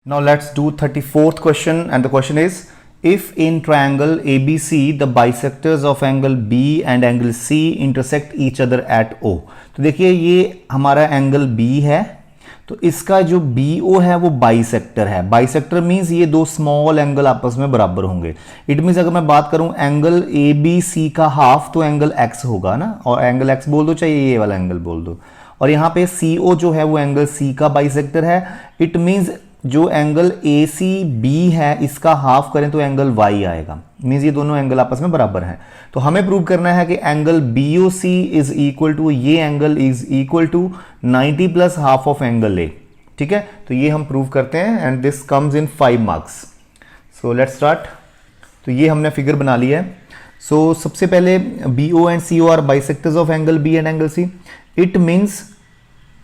Now let's do 34th question, and the question is, if in triangle ABC the bisectors of angle B and angle C intersect each other at O। तो देखिए ये हमारा angle B है, तो इसका जो BO है वो बाइसेक्टर है। बाइसेक्टर मींस ये दो स्मॉल एंगल आपस में बराबर होंगे। इट मींस अगर मैं बात करूं एंगल ABC का हाफ तो एंगल X होगा ना, और एंगल X बोल दो चाहे ये वाला एंगल बोल दो, और यहाँ पे CO जो है वो एंगल C का बाइसेक्टर है। इट मींस जो एंगल ACB है इसका हाफ करें तो एंगल Y आएगा। मींस ये दोनों एंगल आपस में बराबर हैं। तो हमें प्रूव करना है कि angle BOC is equal to, ये angle is equal to 90 plus half of angle A। ठीक है, तो ये हम प्रूव करते हैं and this comes in 5 marks. So let's start. तो ये हमने फिगर बना लिया है। सो सबसे पहले BO and CO are bisectors of angle B and angle C। It means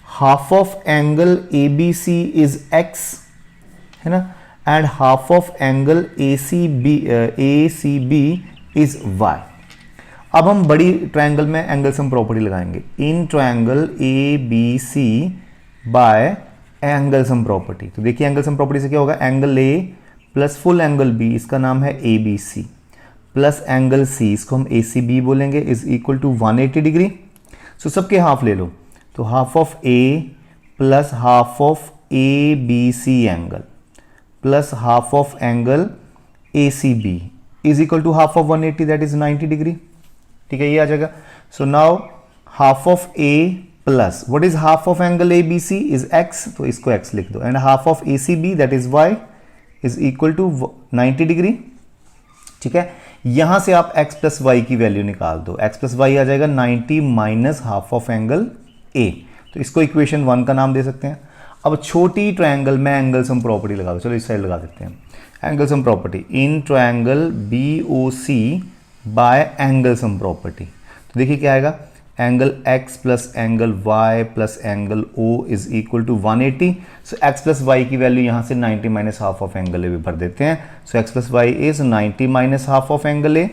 half of angle ABC is X, है ना, and half of angle ACB is Y। अब हम बड़ी ट्रायंगल में एंगल सम प्रॉपर्टी लगाएंगे। In triangle ABC bye angle sum property. तो देखिए angle sum property से क्या होगा, angle A plus full angle B, इसका नाम है ABC, प्लस एंगल C, इसको हम ACB बोलेंगे, is equal to 180 degree. So सबके हाफ ले लो, तो half of A plus half of ABC angle plus half of angle ACB is equal to half of 180, that is 90 degree. ठीक है, ये आ जाएगा। So now half of A plus what is half of angle ABC is X, तो इसको X लिख दो, and half of ACB that is Y is equal to 90 degree. ठीक है, यहां से आप X प्लस Y की वैल्यू निकाल दो। X प्लस Y आ जाएगा 90 minus half of angle A, तो इसको इक्वेशन 1 का नाम दे सकते हैं। अब छोटी ट्रायंगल में एंगल सम प्रॉपर्टी लगा दो। चलो इस साइड लगा देते हैं angle sum property. In triangle BOC by angle sum property. तो देखिए क्या आएगा, angle X plus angle Y plus angle O is equal to 180। So X plus Y की वैल्यू यहाँ से 90 minus half of angle A भी भर देते हैं। So X plus Y is 90 minus half of angle A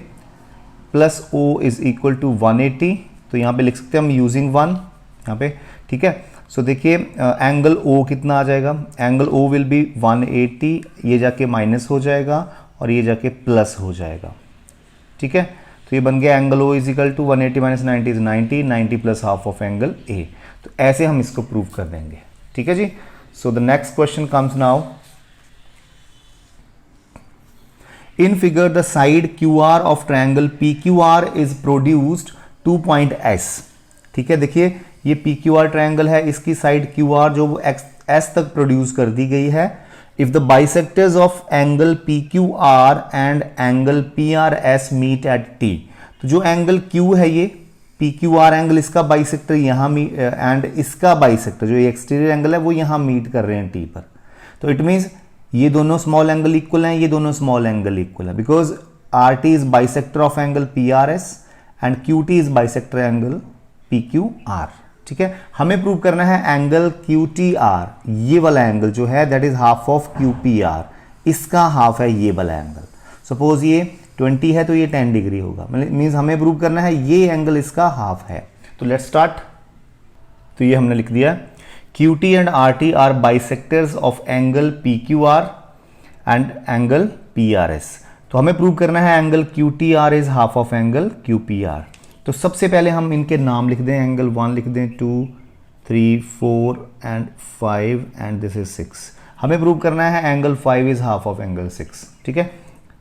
plus O is equal to 180। तो यहाँ पे लिख सकते हैं हम यूजिंग 1 यहाँ पे। ठीक है, सो देखिए एंगल O कितना आ जाएगा, एंगल O विल बी 180, ये जाके माइनस हो जाएगा और ये जाके प्लस हो जाएगा। ठीक है, तो ये बन गया angle O is equal to 180 minus 90 is 90, 90 plus half of angle A। तो ऐसे हम इसको प्रूव कर देंगे। ठीक है जी। So the next question comes now. In figure the side QR of triangle PQR is produced 2 point S। ठीक है, देखिए ये PQR ट्रायंगल है, इसकी साइड QR जो वो S तक प्रोड्यूस कर दी गई है। If the bisectors of angle PQR and angle PRS meet at T। तो जो एंगल Q है ये PQR एंगल, इसका बाइसेक्टर यहाँ एंड इसका बाइसेक्टर जो ये एक्सटीरियर एंगल है वो यहाँ मीट कर रहे हैं T पर। तो इट मीन्स ये दोनों स्मॉल एंगल इक्वल हैं, ये दोनों स्मॉल एंगल इक्वल है, because RT is bisector of angle PRS and QT is bisector angle PQR। ठीक है, हमें प्रूव करना है एंगल QTR, ये वाला एंगल जो है that is half of QPR, इसका हाफ है ये वाला एंगल। सपोज ये 20 है तो ये 10 डिग्री होगा, मीन्स हमें प्रूव करना है ये एंगल इसका हाफ है। तो लेट्स स्टार्ट। तो ये हमने लिख दिया, QT and RT are bisectors of angle PQR and angle PRS। तो हमें प्रूव करना है angle QTR is half of angle QPR। तो सबसे पहले हम इनके नाम लिख दें, एंगल 1 लिख दें, 2 3 4 एंड 5 एंड दिस इज 6। हमें प्रूव करना है angle 5 is half of angle 6। ठीक है,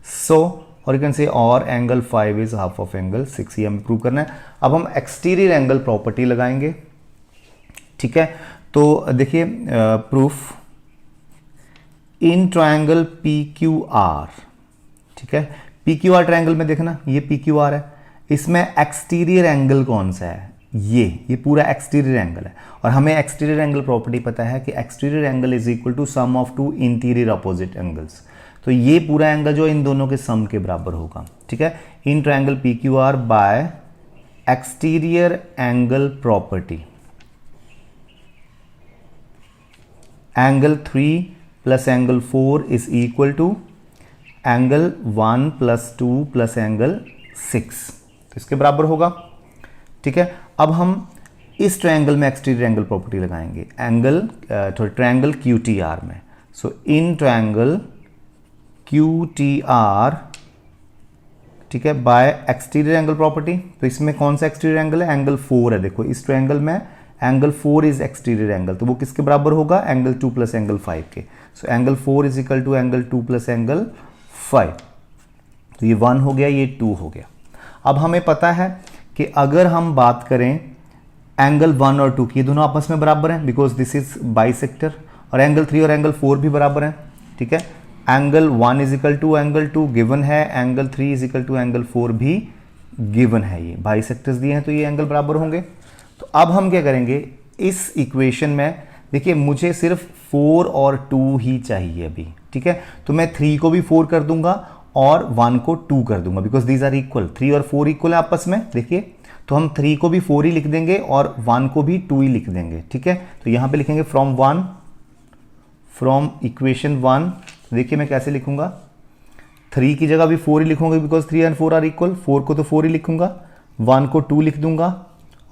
सो और यू कैन से और angle 5 is half of angle 6, ये हमें प्रूव करना है। अब हम एक्सटीरियर एंगल प्रॉपर्टी लगाएंगे। ठीक है, तो देखिए प्रूफ इन ट्रायंगल PQR। ठीक है, PQR ट्रायंगल में देखना ये PQR है, इसमें एक्सटीरियर एंगल कौन सा है, ये पूरा एक्सटीरियर एंगल है, और हमें एक्सटीरियर एंगल प्रॉपर्टी पता है कि exterior angle is equal to sum of 2 interior opposite angles. तो ये पूरा एंगल जो इन दोनों के सम के बराबर होगा। ठीक है, in triangle PQR by exterior angle property, angle 3 plus angle 4 is equal to angle 1 plus 2 plus angle 6, तो इसके बराबर होगा। ठीक है, अब हम इस ट्रायंगल में एक्सटीरियर एंगल प्रॉपर्टी लगाएंगे, एंगल ट्रायंगल QTR में। So in triangle Q T R, ठीक है, बाय एक्सटीरियर एंगल प्रॉपर्टी। तो इसमें कौन सा एक्सटीरियर एंगल है? एंगल 4 है। देखो इस ट्रायंगल में एंगल 4 इज एक्सटीरियर एंगल, तो वो किसके बराबर होगा? एंगल 2 प्लस एंगल 5 के। So angle 4 is equal to angle 2 plus angle 5। तो ये 1 हो गया, ये 2 हो गया। अब हमें पता है कि अगर हम बात करें एंगल 1 और 2 की, ये दोनों आपस में बराबर हैं बिकॉज दिस इज बाइसेक्टर, और एंगल 3 और एंगल 4 भी बराबर हैं, ठीक है। Angle 1 is equal to angle 2 given है, angle 3 is equal to angle 4 भी गिवन है। ये बाइसेक्टर्स दिए हैं तो ये एंगल बराबर होंगे। तो अब हम क्या करेंगे इस इक्वेशन में? देखिए मुझे सिर्फ 4 और 2 ही चाहिए अभी, ठीक है। तो मैं 3 को भी 4 कर दूंगा और 1 को 2 कर दूंगा बिकॉज दीज आर इक्वल। 3 और 4 इक्वल है आपस में, देखिए। तो हम 3 को भी 4 ही लिख देंगे और 1 को भी 2 ही लिख देंगे, ठीक है। तो यहां पे लिखेंगे फ्रॉम इक्वेशन 1। देखिए मैं कैसे लिखूंगा, 3 की जगह भी 4 ही लिखूंगा बिकॉज 3 एंड 4 आर इक्वल। 4 को तो 4 ही लिखूंगा, 1 को 2 लिख दूंगा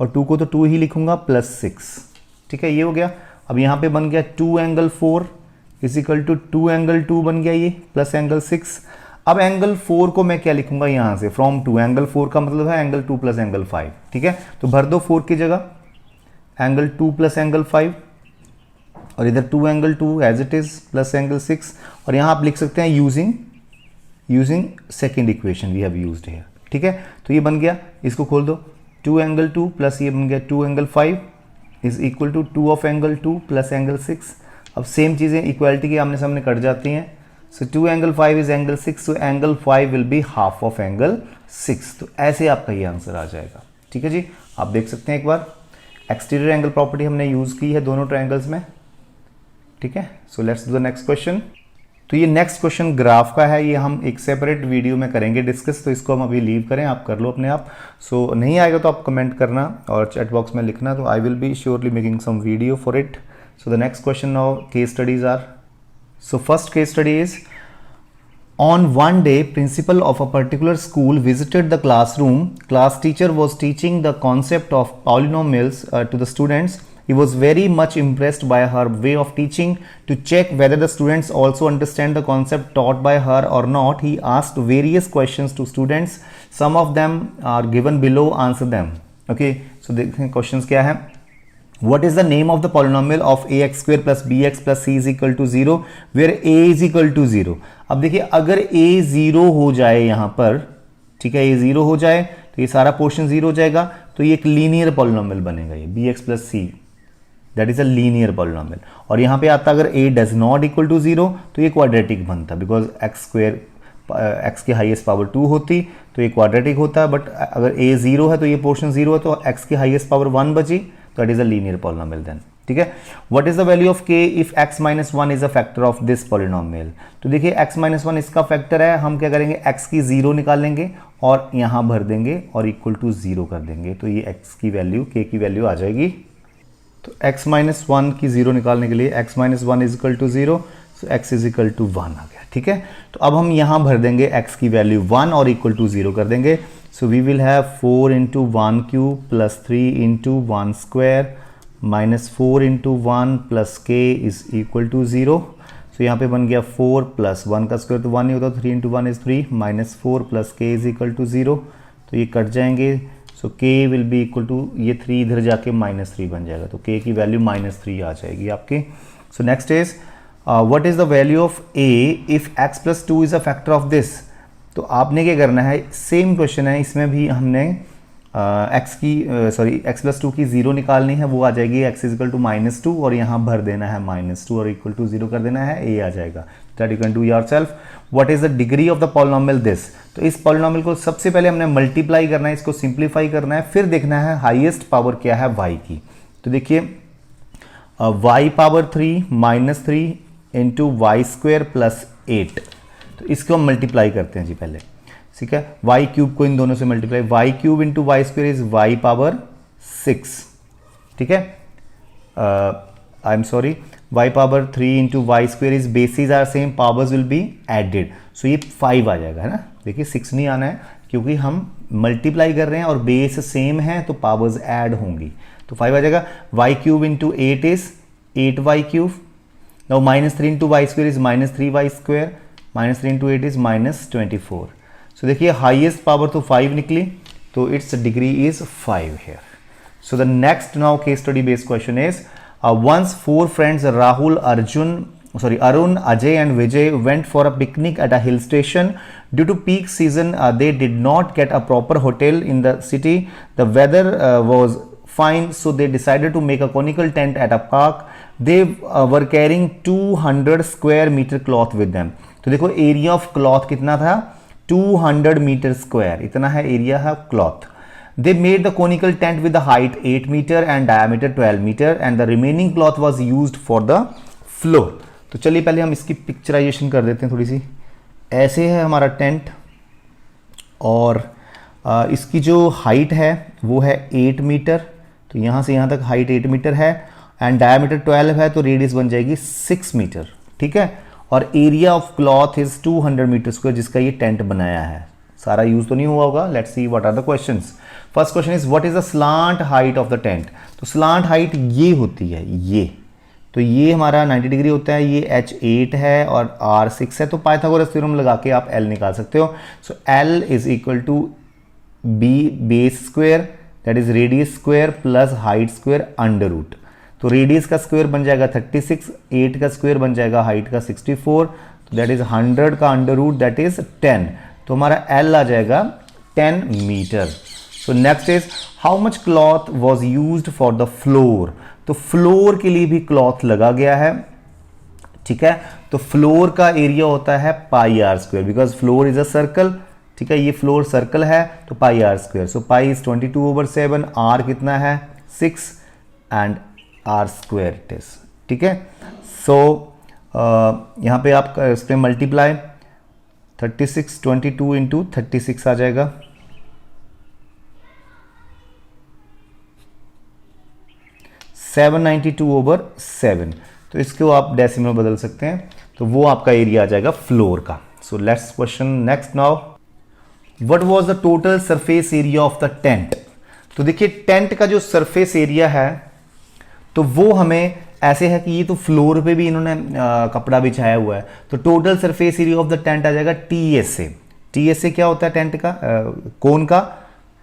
और 2 को तो 2 ही लिखूंगा प्लस 6, ठीक है। ये हो गया। अब यहां पे बन गया 2 angle 4 is equal to 2 angle 2 बन गया ये, प्लस एंगल 6। अब एंगल 4 को मैं क्या लिखूंगा यहां से? फ्रॉम 2। एंगल 4 का मतलब है एंगल 2 प्लस एंगल 5, ठीक है। तो भर दो 4 की जगह एंगल 2 प्लस एंगल 5, और इधर 2 angle 2 as it is plus angle 6। और यहां आप लिख सकते हैं using second equation we have used here, ठीक है। तो ये बन गया, इसको खोल दो, 2 एंगल 2 प्लस ये बन गया 2 angle 5 is equal to 2 of angle 2 plus angle 6। अब सेम चीजें इक्वालिटी के आमने सामने कट जाती हैं। सो 2 angle 5 is angle 6, so angle 5 will be half of angle 6। तो ऐसे आपका ये आंसर आ जाएगा, ठीक है जी। आप देख सकते हैं एक बार एक्सटीरियर एंगल प्रॉपर्टी हमने यूज की है दोनों ट्रायंगल्स में, ठीक है। So let's do the next question. तो ये नेक्स्ट क्वेश्चन ग्राफ का है, ये हम एक सेपरेट वीडियो में करेंगे डिस्कस, तो इसको हम अभी लीव करें, आप कर लो अपने आप। सो नहीं आएगा तो आप कमेंट करना और चैट बॉक्स में लिखना, तो I will be surely making some video for it. So the next question now case studies are. So first case study is, on one day principal of a particular school visited the classroom. Class teacher was teaching the concept of polynomials to the students. He was very much impressed by her way of teaching. To check whether the students also understand the concept taught by her or not, he asked various questions to students. Some of them are given below, answer them. Okay, so देखते हैं questions क्या है। What is the name of the polynomial of ax square plus bx plus c is equal to 0 where a is equal to 0? अब देखिए अगर a 0 हो जाए यहां पर, ठीक है, a 0 हो जाए तो ये सारा पोर्शन 0 हो जाएगा, तो ये एक लीनियर पॉलिनोमियल बनेगा ये bx plus c, that is a linear polynomial. और यहां पे आता अगर a does not equal to 0 तो ये क्वाड्रेटिक बनता, बिकॉज एक्स स्क्वेयर x की हाईएस्ट पावर 2 होती तो ये क्वाड्रेटिक होता है। बट अगर a 0 है तो ये पोर्शन 0 है तो x की हाईएस्ट पावर 1 बची, that is a linear polynomial then, ठीक है। what is the value of k if x minus 1 is a factor of this polynomial? तो देखिए x minus 1 इसका फैक्टर है, हम क्या करेंगे x की 0 निकालेंगे और यहां भर देंगे और इक्वल टू 0 कर देंगे, तो ये x की वैल्यू k की वैल्यू आ जाएगी। तो x minus 1 की 0 निकालने के लिए x minus 1 is equal to 0, so x is equal to 1 आ गया, ठीक है। तो अब हम यहां भर देंगे x की वैल्यू 1 और इक्वल टू 0 कर देंगे। So we will have 4 into 1 cube plus 3 into 1 square minus 4 into 1 plus k is equal to 0. So यहाँ पे बन गया 4 plus 1 का स्क्वायर तो 1 ही होता, 3 into 1 is 3 minus 4 plus k is equal to 0. तो ये कट जाएंगे, so k will be equal to, ये 3 इधर जाके -3 बन जाएगा, तो k की वैल्यू -3 आ जाएगी आपकी। So next is what is the value of a if x plus 2 is a factor of this? तो आपने क्या करना है, सेम क्वेश्चन है, इसमें भी हमने x प्लस 2 की 0 निकालनी है, वो आ जाएगी x इज इक्वल टू -2 और यहाँ भर देना है -2 और इक्वल टू 0 कर देना है, a आ जाएगा। That you can do yourself. What is the degree of the polynomial this? तो इस पॉलिनोमियल को सबसे पहले हमने मल्टीप्लाई करना है, इसको सिंप्लीफाई करना है, फिर देखना है हाईएस्ट पावर क्या है y की। तो देखिए y power 3 -3 into y square plus 8, तो इसको हम मल्टीप्लाई करते हैं जी पहले, ठीक है। y क्यूब को इन दोनों से multiply, y cube into y square is y power 6, ठीक है। I am sorry, y power 3 into y square is bases are same, powers will be added, so ये 5 आ जाएगा, है ना। देखिए 6 नहीं आना है क्योंकि हम मल्टीप्लाई कर रहे हैं और बेस सेम है तो पावर्स ऐड होंगी, तो 5 आ जाएगा। y cube into 8 is 8y cube, now -3 into y square is -3y square, -3 into 8 is -24. सो देखिए हाईएस्ट पावर तो 5 निकली, तो it's degree is 5 here. So the next now case study based question is, once 4 friends Rahul, Arun, Ajay and Vijay went for a picnic at a hill station. Due to peak season, they did not get a proper hotel in the city. The weather was fine, so they decided to make a conical tent at a park. They were carrying 200 square meter cloth with them. तो देखो area of cloth कितना था, 200 metre square, इतना है area है cloth. They made the conical tent with the height 8 meter and diameter 12 meter and the remaining cloth was used for the floor. तो चलिए पहले हम इसकी पिक्चराइजेशन कर देते हैं थोड़ी सी. ऐसे है हमारा टेंट और इसकी जो हाइट है वो है 8 मीटर, तो यहाँ से यहाँ तक हाइट 8 मीटर है एंड डायमीटर 12 है, तो रेडियस बन जाएगी 6 मीटर. ठीक है, और area of cloth is 200 metre square जिसका ये टेंट बनाया है. सारा यूज तो नहीं हुआ होगा. Let's see what are the questions. First question is what is the slant height of the tent. तो स्लांट हाइट ये होती है, ये तो ये हमारा 90 डिग्री होता है, ये h8 है और r6 है, तो पाइथागोरस थ्योरम लगा के आप l निकाल सकते हो. So l is equal to b base square that is radius square plus height square under root. तो रेडियस का स्क्वायर बन जाएगा 36, 8 का स्क्वायर बन जाएगा हाइट का 64, दैट इज 100 का अंडर रूट दैट इज 10. तो हमारा L आ जाएगा 10 metre. So next is how much cloth was used for the floor. तो फ्लोर के लिए भी क्लॉथ लगा गया है. ठीक है, तो फ्लोर का एरिया होता है pi r square because floor is a circle. ठीक है, ये फ्लोर सर्कल है तो pi r square. So pi is 22/7, r कितना है 6 and r square it is. ठीक है, सो यहाँ पे आप इस पर मल्टीप्लाई 36 22 इंटू 36 आ जाएगा. (792/7). तो इसको आप डेसिमल बदल सकते हैं, तो वो आपका एरिया आ जाएगा फ्लोर का. So let's question next now. What was the total surface area of the tent. तो देखिए टेंट का जो सरफेस एरिया है तो वो हमें ऐसे है कि ये तो फ्लोर पे भी इन्होंने कपड़ा बिछाया हुआ है, तो total surface area of the tent आ जाएगा TSA. TSA क्या होता है टेंट का, कोन का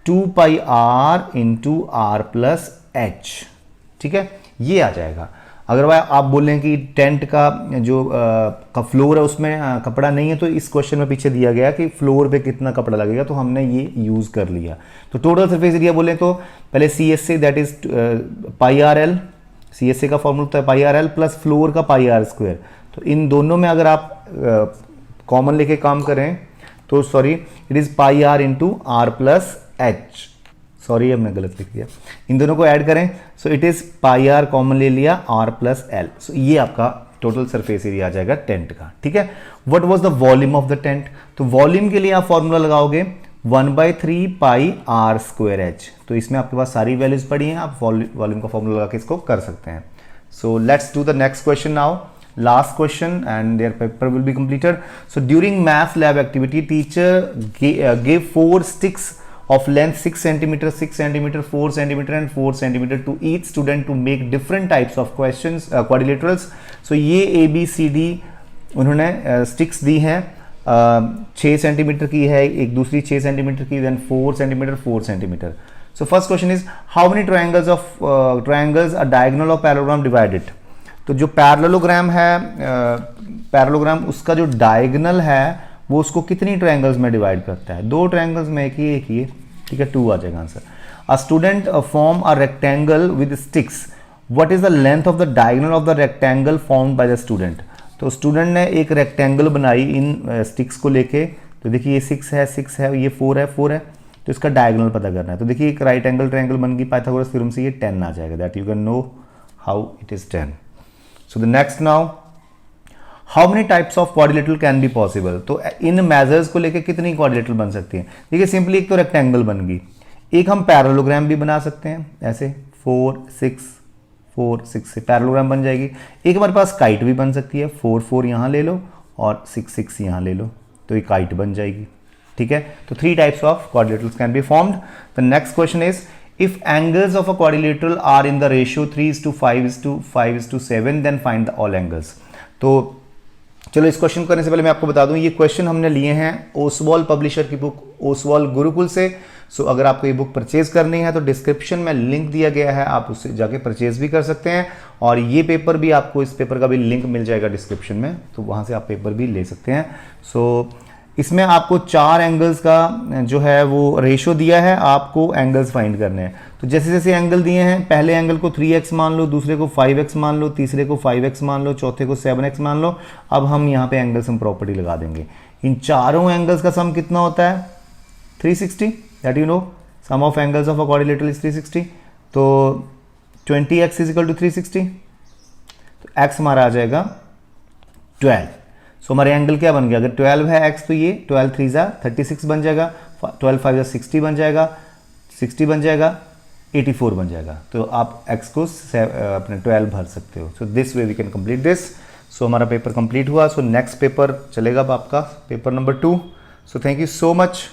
2πr into r plus h. ठीक है, ये आ जाएगा. अगर भाई आप बोल रहे हैं कि टेंट का जो का फ्लोर है उसमें कपड़ा नहीं है, तो इस क्वेश्चन में पीछे दिया गया कि फ्लोर पे कितना कपड़ा लगेगा, तो हमने ये यूज कर लिया. तो टोटल सरफेस एरिया बोले तो पहले CSA that is πrl. CSA का फॉर्मूला होता है πrl प्लस फ्लोर का πr स्क्वायर. तो इन दोनों में अगर आप कॉमन लेके काम करें तो sorry it is πr into r plus h. Sorry हमने गलत लिख दिया, इन दोनों को ऐड करें so it is πr common ले लिया r प्लस l. सो ये आपका टोटल सरफेस एरिया आ जाएगा टेंट का. ठीक है, what was the volume of the tent. तो वॉल्यूम के लिए आप फॉर्मूला लगाओगे 1/3 पाई r स्क्वायर h. तो इसमें आपके पास सारी वैल्यूज पड़ी हैं, आप वॉल्यूम का फॉर्मूला लगा के इसको कर सकते हैं. So let's do the next question now. Last question and their paper will be completed. So during math lab activity, teacher gave 4 sticks of length 6 cm, 6 cm, 4 cm and 4 cm to each student to make different types of questions, quadrilaterals. So ये ABCD उन्होंने sticks दी हैं. 6 centimetre की है, एक दूसरी 6 centimetre की, then 4 centimetre 4 centimetre. So first question is how many triangles are diagonal of parallelogram divided. तो जो पैरेललोग्राम है पैरेललोग्राम उसका जो डायगोनल है वो उसको कितनी ट्रायंगल्स में डिवाइड करता है, 2 ट्रायंगल्स में, एक ही. ठीक है, 2 आ जाएगा answer. A student form a rectangle with sticks. What is the length of the diagonal of the rectangle formed by the student. तो स्टूडेंट ने एक रेक्टेंगल बनाई इन स्टिक्स को लेके. तो देखिए ये 6 है, ये 4 है, तो इसका डायगोनल पता करना है. तो देखिए एक राइट एंगल ट्रायंगल बन गई पाइथागोरस थ्योरम से, ये 10 आ जाएगा. That you can know how it is 10. So the next now, how many types of quadrilateral can be possible. तो इन मेजर्स को लेके कितनी क्वाड्रिलेटरल बन सकती हैं. देखिए सिंपली एक तो रेक्टेंगल बन गई, एक हम पैरेललोग्राम भी बना सकते हैं ऐसे 4 6 से पैरेललोग्राम बन जाएगी. एक हमारे पास काइट भी बन सकती है, 4 4 यहाँ ले लो और 6 6 यहाँ ले लो, तो ये काइट बन जाएगी. ठीक है, तो 3 types of quadrilaterals can be formed. The next question is if angles of a quadrilateral are in the ratio 3:5:5:7 then find the all angles. तो चलो इस क्वेश्चन करने से पहले मैं आपको बता दूं, ये क्वेश्चन हमने लिए हैं ओसवाल पब्लिशर की बुक ओसवाल गुरुकुल से। सो अगर आपको ये बुक परचेज करनी है तो डिस्क्रिप्शन में लिंक दिया गया है, आप उससे जाके परचेज भी कर सकते हैं। और ये पेपर भी आपको, इस पेपर का भी लिंक मिल जाएगा डिस्क्रिप्शन में, तो वहाँ से आप पेपर भी ले सकते हैं। सो इसमें आपको 4 एंगल्स का जो है वो रेशो दिया है, आपको एंगल्स फाइंड करने हैं। तो जैसे जैसे एंगल दिए हैं, पहले एंगल को 3x मान लो, दूसरे को 5x मान लो, तीसरे को 5x मान लो, चौथे को 7x मान लो। अब हम यहाँ पे एंगल सम प्रॉपर्टी लगा देंगे। इन चारों एंगल्स का सम कितना होता है? 360, that you know, sum of angles of a quadrilateral is 360। तो 20x इज इक्वल टू 360, तो x हमारा आ जाएगा 12। सो हमारे एंगल क्या बन गया? अगर 12 है x तो ये 12 3 जा 36 बन जाएगा, 12 5 जा 60 बन जाएगा, 60 बन जाएगा, 84 बन जाएगा। तो आप x को अपने 12 भर सकते हो। So this way we can complete this. So हमारा पेपर कंप्लीट हुआ। सो नेक्स्ट पेपर चलेगा अब आपका paper number 2। So thank you so much.